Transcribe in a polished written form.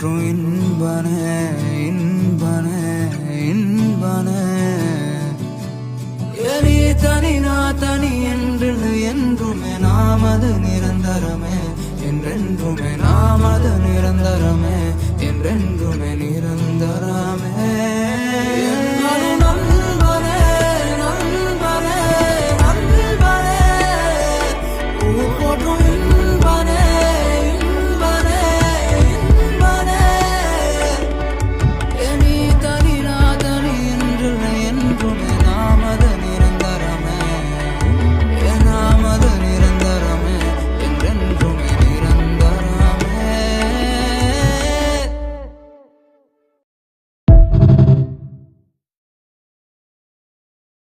என்றும் இன்பனே இன்பனே இன்பனே எரி தனி நான் தனி என்று என்றுமே நாமது நிரந்தரமே என்றென்றுமே நாமது நிரந்தரமே என்றென்றும்